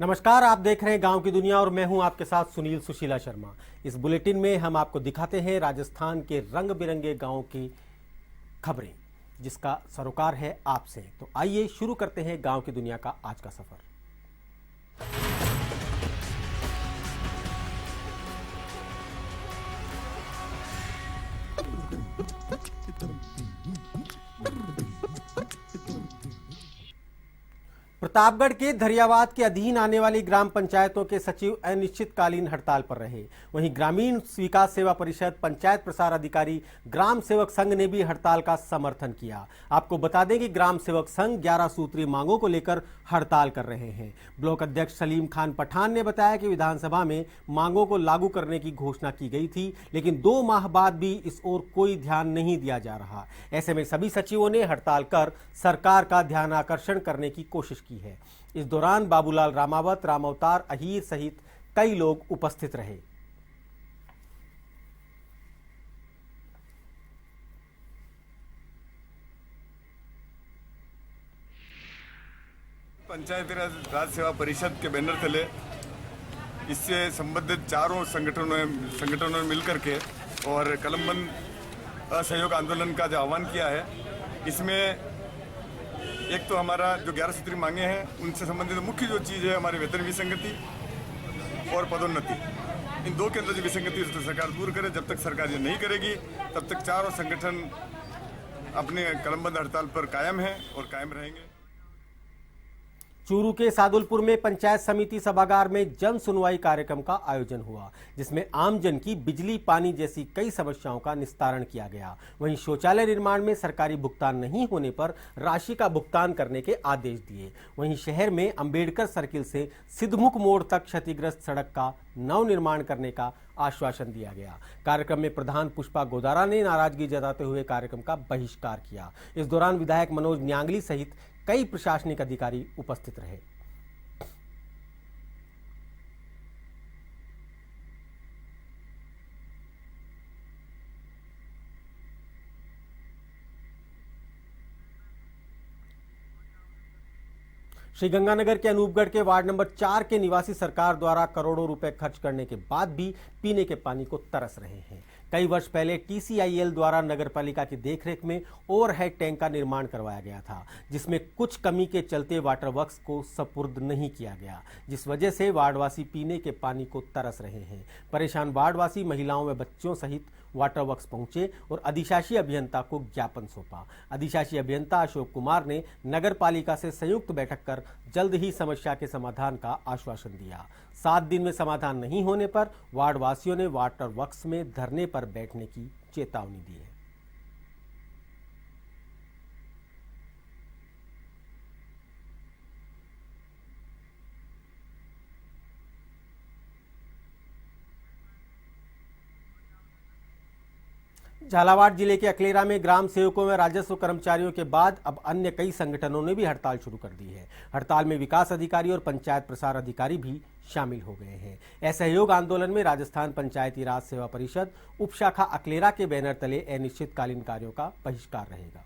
नमस्कार, आप देख रहे हैं गांव की दुनिया और मैं हूं आपके साथ सुनील सुशीला शर्मा। इस बुलेटिन में हम आपको दिखाते हैं राजस्थान के रंग बिरंगे गांव की खबरें, जिसका सरोकार है आपसे। तो आइए शुरू करते हैं गांव की दुनिया का आज का सफर। प्रतापगढ़ के धरियावाद के अधीन आने वाली ग्राम पंचायतों के सचिव अनिश्चितकालीन हड़ताल पर रहे। वहीं ग्रामीण विकास सेवा परिषद, पंचायत प्रसार अधिकारी, ग्राम सेवक संघ ने भी हड़ताल का समर्थन किया। आपको बता दें कि ग्राम सेवक संघ 11 सूत्री मांगों को लेकर हड़ताल कर रहे हैं। ब्लॉक अध्यक्ष सलीम खान पठान ने बताया कि विधानसभा में मांगों को लागू करने की घोषणा की गई थी, लेकिन 2 माह बाद भी इस ओर कोई ध्यान नहीं दिया जा रहा। ऐसे में सभी सचिवों ने हड़ताल कर सरकार का ध्यान आकर्षण करने की कोशिश की है। इस दौरान बाबूलाल रामावत, राम अवतार अहीर सहित कई लोग उपस्थित रहे। पंचायत राज सेवा परिषद के बैनर तले इससे संबंधित चारों संगठनों ने मिलकर के और कलमबंद असहयोग आंदोलन का जो आह्वान किया है, इसमें एक तो हमारा जो 11 सूत्री मांगे हैं उनसे संबंधित मुख्य जो चीज़ है हमारी वेतन विसंगति और पदोन्नति। इन 2 के अंदर जो विसंगति उसको सरकार दूर करे। जब तक सरकार ये नहीं करेगी तब तक चारों संगठन अपने कलमबंद हड़ताल पर कायम हैं और कायम रहेंगे। चूरू के सादुलपुर में पंचायत समिति सभागार में जन सुनवाई कार्यक्रम का आयोजन हुआ, जिसमें आमजन की बिजली, पानी जैसी कई समस्याओं का निस्तारण किया गया। वहीं शौचालय निर्माण में सरकारी भुगतान नहीं होने पर राशि का भुगतान करने के आदेश दिए। वहीं शहर में अंबेडकर सर्किल से सिद्धमुख मोड़ तक क्षतिग्रस्त सड़क का नव निर्माण करने का आश्वासन दिया गया। कार्यक्रम में प्रधान पुष्पा गोदारा ने नाराजगी जताते हुए कार्यक्रम का बहिष्कार किया। इस दौरान विधायक मनोज न्यांगली सहित कई प्रशासनिक अधिकारी उपस्थित रहे। श्रीगंगानगर के अनूपगढ़ के वार्ड नंबर 4 के निवासी सरकार द्वारा करोड़ों रुपए खर्च करने के बाद भी पीने के पानी को तरस रहे हैं। कई वर्ष पहले TCIL द्वारा नगरपालिका की देखरेख में ओवरहेड टैंक का निर्माण करवाया गया था, जिसमें कुछ कमी के चलते वाटर वर्क्स को सपुर्द नहीं किया गया, जिस वजह से वार्डवासी पीने के पानी को तरस रहे हैं। परेशान वार्डवासी महिलाओं व बच्चों सहित वाटर वर्क्स पहुंचे और अधिशासी अभियंता को ज्ञापन सौंपा। अधिशासी अभियंता अशोक कुमार ने नगर पालिका से संयुक्त बैठक कर जल्द ही समस्या के समाधान का आश्वासन दिया। 7 दिन में समाधान नहीं होने पर वार्डवासियों ने वाटर वर्क्स में धरने पर बैठने की चेतावनी दी है। झालावाड़ जिले के अकलेरा में ग्राम सेवकों व राजस्व कर्मचारियों के बाद अब अन्य कई संगठनों ने भी हड़ताल शुरू कर दी है। हड़ताल में विकास अधिकारी और पंचायत प्रसार अधिकारी भी शामिल हो गए हैं। असहयोग आंदोलन में राजस्थान पंचायती राज सेवा परिषद उपशाखा अकलेरा के बैनर तले अनिश्चितकालीन कार्यों का बहिष्कार रहेगा।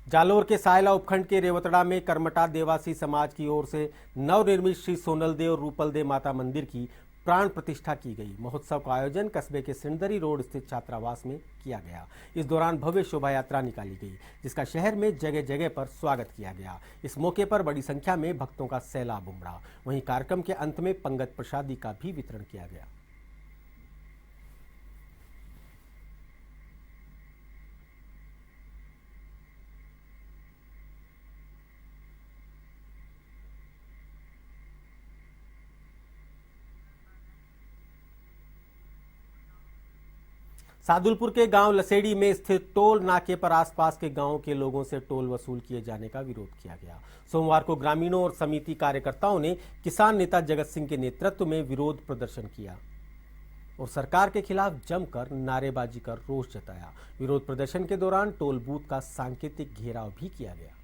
जालोर के सायला उपखंड के रेवतड़ा में करमटा देवासी समाज की ओर से नवनिर्मित श्री सोनल देव और रूपल देव माता मंदिर की प्राण प्रतिष्ठा की गई। महोत्सव का आयोजन कस्बे के सिंदरी रोड स्थित छात्रावास में किया गया। इस दौरान भव्य शोभा यात्रा निकाली गई, जिसका शहर में जगह जगह पर स्वागत किया गया। इस मौके पर बड़ी संख्या में भक्तों का सैलाब उमड़ा। वहीं कार्यक्रम के अंत में पंगत प्रसादी का भी वितरण किया गया। सादुलपुर के गांव लसेड़ी में स्थित टोल नाके पर आसपास के गांवों के लोगों से टोल वसूल किए जाने का विरोध किया गया। सोमवार को ग्रामीणों और समिति कार्यकर्ताओं ने किसान नेता जगत सिंह के नेतृत्व में विरोध प्रदर्शन किया और सरकार के खिलाफ जमकर नारेबाजी कर रोष जताया। विरोध प्रदर्शन के दौरान टोल बूथ का सांकेतिक घेराव भी किया गया।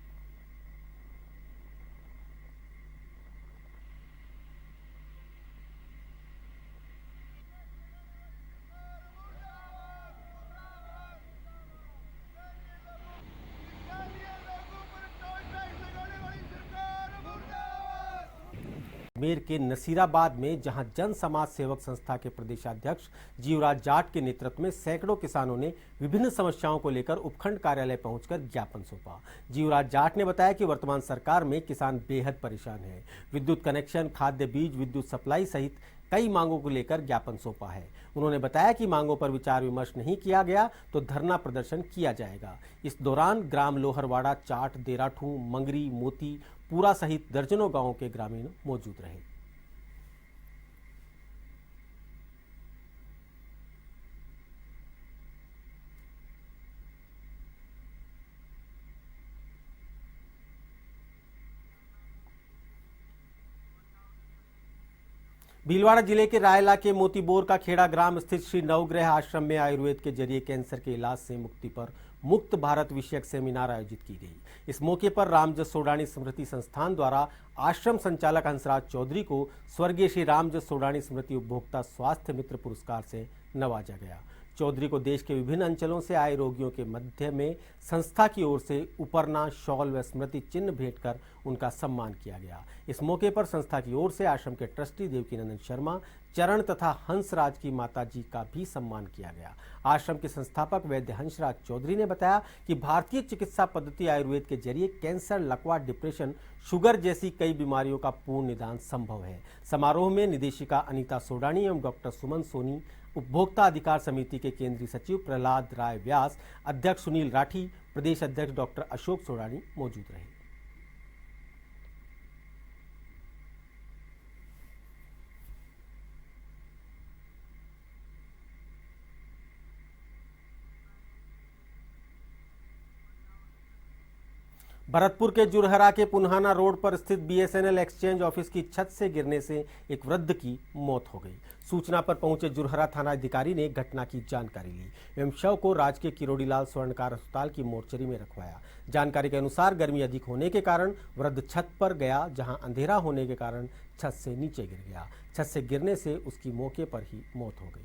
अजमेर के नसीराबाद में जहां जन समाज सेवक संस्था के प्रदेशाध्यक्ष जीवराज जाट के नेतृत्व में सैकड़ों किसानों ने विभिन्न समस्याओं को लेकर उपखंड कार्यालय पहुंचकर ज्ञापन सौंपा। जीवराज जाट ने बताया कि वर्तमान सरकार में किसान बेहद परेशान है। विद्युत कनेक्शन, खाद्य बीज, विद्युत सप्लाई सहित कई मांगों को लेकर ज्ञापन सौंपा है। उन्होंने बताया कि मांगों पर विचार विमर्श नहीं किया गया तो धरना प्रदर्शन किया जाएगा। इस दौरान ग्राम लोहरवाड़ा, चाट, देराठू, मंगरी, मोती, पूरा सहित दर्जनों गांवों के ग्रामीण मौजूद रहे। भीलवाड़ा जिले के रायला के मोतीबोर का खेड़ा ग्राम स्थित श्री नवग्रह आश्रम में आयुर्वेद के जरिए कैंसर के इलाज से मुक्ति पर मुक्त भारत विषयक सेमिनार आयोजित की गई। इस मौके पर रामजस सोडानी स्मृति संस्थान द्वारा आश्रम संचालक हंसराज चौधरी को स्वर्गीय श्री रामजस सोडानी स्मृति उपभोक्ता स्वास्थ्य मित्र पुरस्कार से नवाजा गया। चौधरी को देश के विभिन्न अंचलों से आए रोगियों के मध्य में संस्था की ओर से उपरना, शॉल व स्मृति चिन्ह भेंट कर उनका सम्मान किया गया। इस मौके पर संस्था की ओर से आश्रम के ट्रस्टी देवकीनंदन शर्मा, चरण तथा हंसराज की माताजी का भी सम्मान किया गया। आश्रम के संस्थापक वैद्य हंसराज चौधरी ने बताया कि भारतीय चिकित्सा पद्धति आयुर्वेद के जरिए कैंसर, लकवा, डिप्रेशन, शुगर जैसी कई बीमारियों का पूर्ण निदान संभव है। समारोह में निदेशिका अनीता सोडानी एवं डॉक्टर सुमन सोनी, उपभोक्ता अधिकार समिति के केंद्रीय सचिव प्रहलाद राय व्यास, अध्यक्ष सुनील राठी, प्रदेश अध्यक्ष डॉक्टर अशोक सोडानी मौजूद रहे। भरतपुर के जुरहरा के पुन्हाना रोड पर स्थित बीएसएनएल एक्सचेंज ऑफिस की छत से गिरने से एक वृद्ध की मौत हो गई। सूचना पर पहुंचे जुरहरा थाना अधिकारी ने घटना की जानकारी ली एवं शव को राजकीय किरोड़ीलाल स्वर्णकार अस्पताल की मोर्चरी में रखवाया। जानकारी के अनुसार गर्मी अधिक होने के कारण वृद्ध छत पर गया, जहां अंधेरा होने के कारण छत से नीचे गिर गया। छत से गिरने से उसकी मौके पर ही मौत हो गई।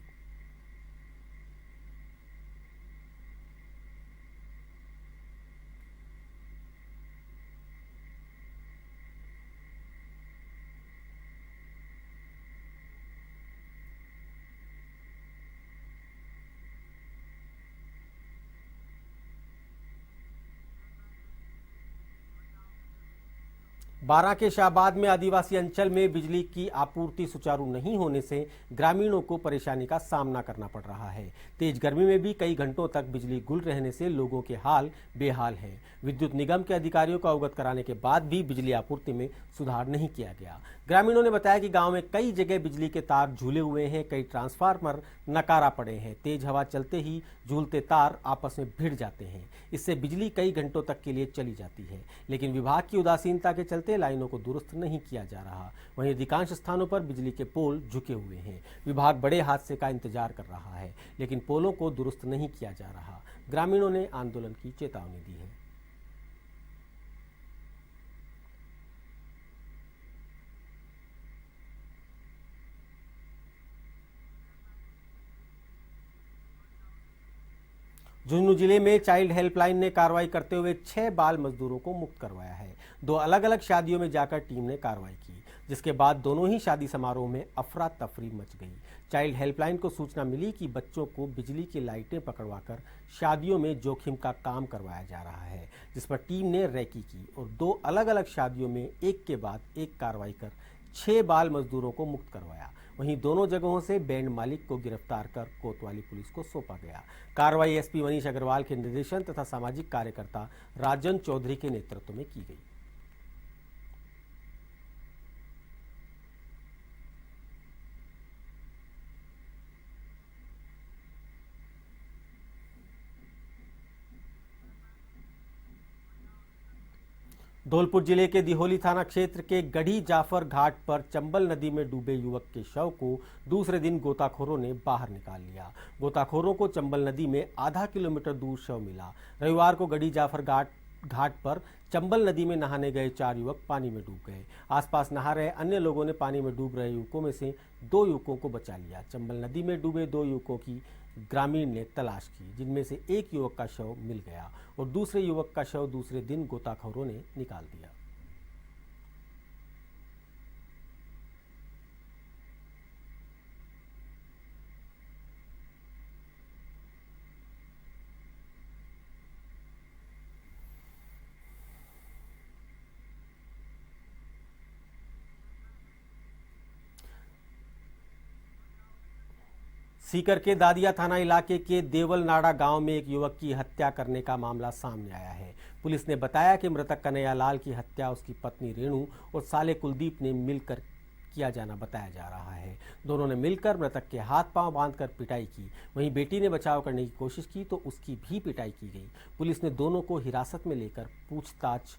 बारां के शाहबाद में आदिवासी अंचल में बिजली की आपूर्ति सुचारू नहीं होने से ग्रामीणों को परेशानी का सामना करना पड़ रहा है। तेज गर्मी में भी कई घंटों तक बिजली गुल रहने से लोगों के हाल बेहाल हैं। विद्युत निगम के अधिकारियों को अवगत कराने के बाद भी बिजली आपूर्ति में सुधार नहीं किया गया। ग्रामीणों ने बताया कि गांव में कई जगह बिजली के तार झूले हुए हैं, कई ट्रांसफार्मर नकारा पड़े हैं। तेज हवा चलते ही झूलते तार आपस में भिड़ जाते हैं। इससे बिजली कई घंटों तक के लिए चली जाती है, लेकिन विभाग की उदासीनता के चलते लाइनों को दुरुस्त नहीं किया जा रहा। वहीं अधिकांश स्थानों पर बिजली के पोल झुके हुए हैं। विभाग बड़े हादसे का इंतजार कर रहा है, लेकिन पोलों को दुरुस्त नहीं किया जा रहा। ग्रामीणों ने आंदोलन की चेतावनी दी है। झुंझुनू जिले में चाइल्ड हेल्पलाइन ने कार्रवाई करते हुए 6 बाल मजदूरों को मुक्त करवाया है। 2 अलग अलग शादियों में जाकर टीम ने कार्रवाई की, जिसके बाद दोनों ही शादी समारोह में अफरा तफरी मच गई। चाइल्ड हेल्पलाइन को सूचना मिली कि बच्चों को बिजली की लाइटें पकड़वाकर शादियों में जोखिम का काम करवाया जा रहा है, जिस पर टीम ने रेकी की और 2 अलग अलग शादियों में एक के बाद एक कार्रवाई कर 6 बाल मजदूरों को मुक्त करवाया। वहीं दोनों जगहों से बैंड मालिक को गिरफ्तार कर कोतवाली पुलिस को सौंपा गया। कार्रवाई एसपी मनीष अग्रवाल के निर्देशन तथा सामाजिक कार्यकर्ता राजन चौधरी के नेतृत्व में की गई। धौलपुर जिले के दिहोली थाना क्षेत्र के गढ़ी जाफर घाट पर चंबल नदी में डूबे युवक के शव को दूसरे दिन गोताखोरों ने बाहर निकाल लिया। गोताखोरों को चंबल नदी में आधा किलोमीटर दूर शव मिला। रविवार को गढ़ी जाफर घाट पर चंबल नदी में नहाने गए 4 युवक पानी में डूब गए। आसपास नहा रहे अन्य लोगों ने पानी में डूब रहे युवकों में से 2 युवकों को बचा लिया। चंबल नदी में डूबे 2 युवकों की ग्रामीण ने तलाश की, जिनमें से एक युवक का शव मिल गया और दूसरे युवक का शव दूसरे दिन गोताखोरों ने निकाल दिया। सीकर के दादिया थाना इलाके के देवलनाड़ा गांव में एक युवक की हत्या करने का मामला सामने आया है। पुलिस ने बताया कि मृतक कन्हैया लाल की हत्या उसकी पत्नी रेणु और साले कुलदीप ने मिलकर किया जाना बताया जा रहा है। दोनों ने मिलकर मृतक के हाथ पांव बांधकर पिटाई की। वहीं बेटी ने बचाव करने की कोशिश की तो उसकी भी पिटाई की गई। पुलिस ने दोनों को हिरासत में लेकर पूछताछ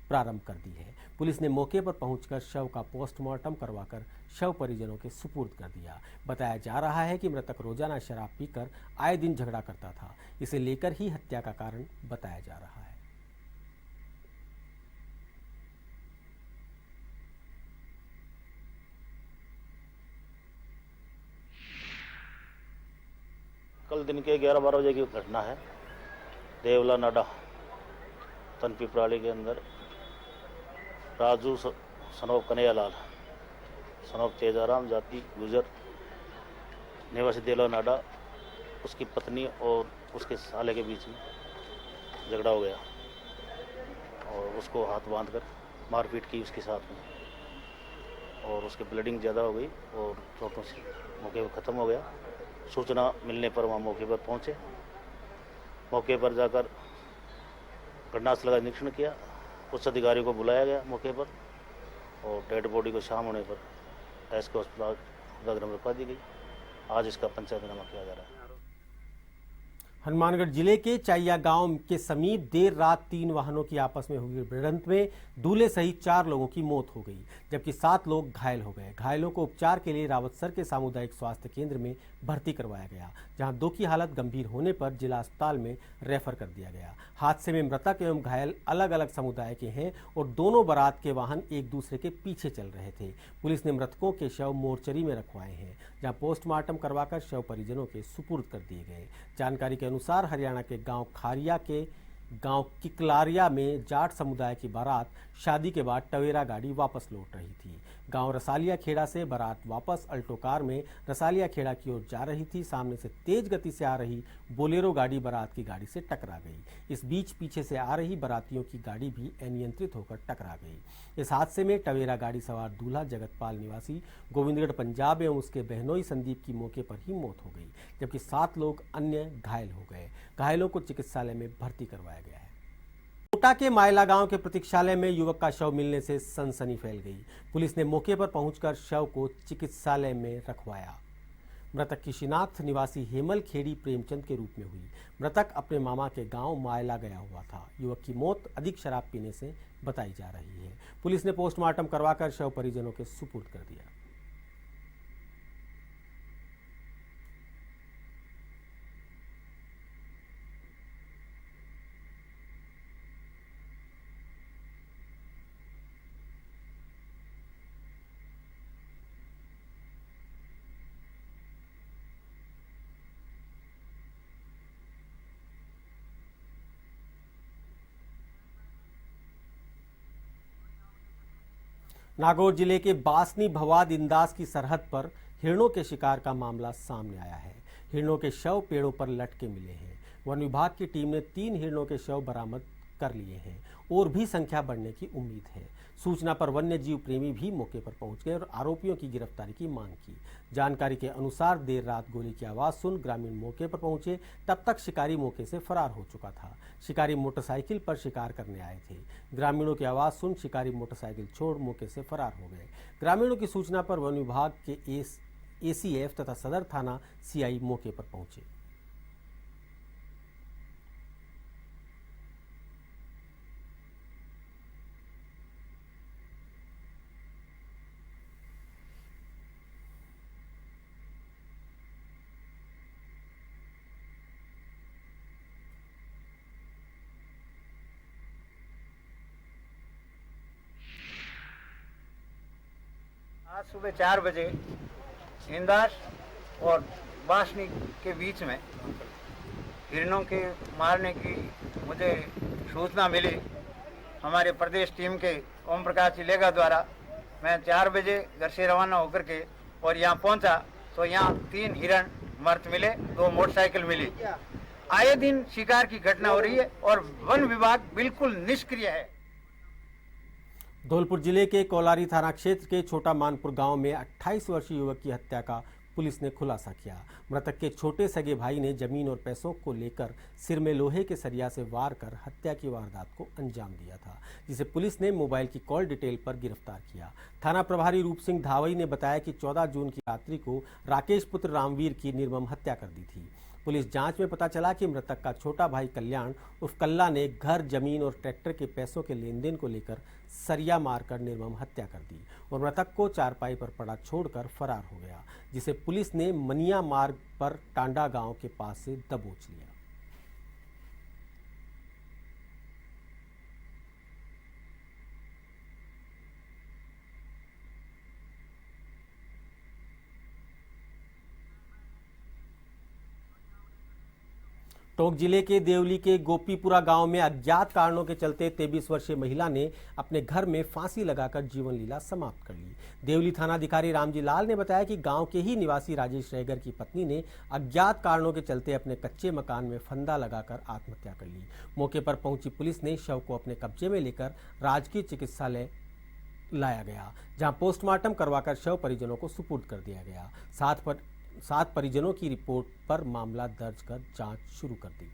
प्रारंभ कर दी है। पुलिस ने मौके पर पहुंचकर शव का पोस्टमार्टम करवाकर शव परिजनों के सुपुर्द कर दिया। बताया जा रहा है कि मृतक रोजाना शराब पीकर आए दिन झगड़ा करता था। इसे लेकर ही हत्या का कारण बताया जा रहा है। कल दिन के 11-12 बजे की घटना है। देवलनाड़ा तनपीपराली के अंदर राजू सनोफ कन्हैया लाल सनोफ तेजाराम जाति गुजर निवासी देवलनाड़ा, उसकी पत्नी और उसके साले के बीच में झगड़ा हो गया और उसको हाथ बांधकर मारपीट की उसके साथ में, और उसकी ब्लीडिंग ज़्यादा हो गई और चोटों से मौके पर ख़त्म हो गया। सूचना मिलने पर वहाँ मौके पर पहुँचे। मौके पर जाकर घटनास्थल का निरीक्षण किया। उच्च अधिकारियों को बुलाया गया मौके पर और डेड बॉडी को शाम होने पर एसके अस्पताल में रखवा दी गई। आज इसका पंचनामा किया जा रहा है। हनुमानगढ़ जिले के चाइया गांव के समीप देर रात 3 वाहनों की आपस में हुई भिड़ंत में दूल्हे सहित 4 लोगों की मौत हो गई, जबकि 7 लोग घायल हो गए। घायलों को उपचार के लिए रावतसर के सामुदायिक स्वास्थ्य केंद्र में भर्ती करवाया गया, जहां 2 की हालत गंभीर होने पर जिला अस्पताल में रेफर कर दिया गया। हादसे में मृतक एवं घायल अलग अलग समुदाय के हैं और दोनों बारात के वाहन एक दूसरे के पीछे चल रहे थे। पुलिस ने मृतकों के शव मोर्चरी में रखवाए हैं, जहां पोस्टमार्टम करवाकर शव परिजनों के सुपुर्द कर दिए गए। जानकारी के अनुसार हरियाणा के गांव खारिया के गांव किकलारिया में जाट समुदाय की बारात शादी के बाद टवेरा गाड़ी वापस लौट रही थी। गांव रसालिया खेड़ा से बारात वापस अल्टो कार में रसालिया खेड़ा की ओर जा रही थी। सामने से तेज गति से आ रही बोलेरो गाड़ी बारात की गाड़ी से टकरा गई। इस बीच पीछे से आ रही बारातियों की गाड़ी भी अनियंत्रित होकर टकरा गई। इस हादसे में टवेरा गाड़ी सवार दूल्हा जगतपाल निवासी गोविंदगढ़ पंजाब एवं उसके बहनोई संदीप की मौके पर ही मौत हो गई, जबकि 7 लोग अन्य घायल हो गए। घायलों को चिकित्सालय में भर्ती करवाया गया है। कोटा के मायला गांव के प्रतीक्षालय में युवक का शव मिलने से सनसनी फैल गई। पुलिस ने मौके पर पहुंचकर शव को चिकित्सालय में रखवाया। मृतक की शिनाख्त निवासी हेमल खेड़ी प्रेमचंद के रूप में हुई। मृतक अपने मामा के गांव मायला गया हुआ था। युवक की मौत अधिक शराब पीने से बताई जा रही है। पुलिस ने पोस्टमार्टम करवाकर शव परिजनों के सुपुर्द कर दिया। नागौर जिले के बासनी भवाद इंदास की सरहद पर हिरणों के शिकार का मामला सामने आया है। हिरणों के शव पेड़ों पर लटके मिले हैं। वन विभाग की टीम ने 3 हिरणों के शव बरामद कर लिए हैं और भी संख्या बढ़ने की उम्मीद है। सूचना पर वन्य जीव प्रेमी भी मौके पर पहुंच गए और आरोपियों की गिरफ्तारी की मांग की। जानकारी के अनुसार देर रात गोली की आवाज सुन ग्रामीण मौके पर पहुंचे, तब तक शिकारी मौके से फरार हो चुका था। शिकारी मोटरसाइकिल पर शिकार करने आए थे। ग्रामीणों की आवाज सुन शिकारी मोटरसाइकिल छोड़ मौके से फरार हो गए। ग्रामीणों की सूचना पर वन विभाग के एसीएफ तथा सदर थाना सीआई मौके पर पहुंचे। आज सुबह 4 बजे इंदास और बासनी के बीच में हिरणों के मारने की मुझे सूचना मिली। हमारे प्रदेश टीम के ओम प्रकाश चिलेगा द्वारा मैं 4 बजे घर से रवाना होकर के और यहाँ पहुँचा तो यहाँ 3 हिरण मृत मिले, 2 मोटरसाइकिल मिली। आए दिन शिकार की घटना हो रही है और वन विभाग बिल्कुल निष्क्रिय है। धौलपुर जिले के कोलारी थाना क्षेत्र के छोटा मानपुर गांव में 28 वर्षीय युवक की हत्या का पुलिस ने खुलासा किया। मृतक के छोटे सगे भाई ने जमीन और पैसों को लेकर सिर में लोहे के सरिया से वार कर हत्या की वारदात को अंजाम दिया था, जिसे पुलिस ने मोबाइल की कॉल डिटेल पर गिरफ्तार किया। थाना प्रभारी रूप सिंह धावई ने बताया कि 14 जून की रात्रि को राकेश पुत्र रामवीर की निर्मम हत्या कर दी थी। पुलिस जांच में पता चला कि मृतक का छोटा भाई कल्याण उर्फ कल्ला ने घर, जमीन और ट्रैक्टर के पैसों के लेन देन को लेकर सरिया मारकर निर्मम हत्या कर दी और मृतक को चारपाई पर पड़ा छोड़कर फरार हो गया, जिसे पुलिस ने मनिया मार्ग पर टांडा गांव के पास से दबोच लिया। टोंक जिले के देवली के गोपीपुरा गांव में अज्ञात कारणों के चलते 23 वर्षीय महिला ने अपने घर में फांसी लगाकर जीवन लीला समाप्त कर ली। देवली थानाधिकारी रामजी लाल ने बताया कि गांव के ही निवासी राजेश रेगर की पत्नी ने अज्ञात कारणों के चलते अपने कच्चे मकान में फंदा लगाकर आत्महत्या कर ली। मौके पर पहुंची पुलिस ने शव को अपने कब्जे में लेकर राजकीय चिकित्सालय लाया गया, जहां पोस्टमार्टम करवाकर शव परिजनों को सुपुर्द कर दिया गया। सात परिजनों की रिपोर्ट पर मामला दर्ज कर जांच शुरू कर दी।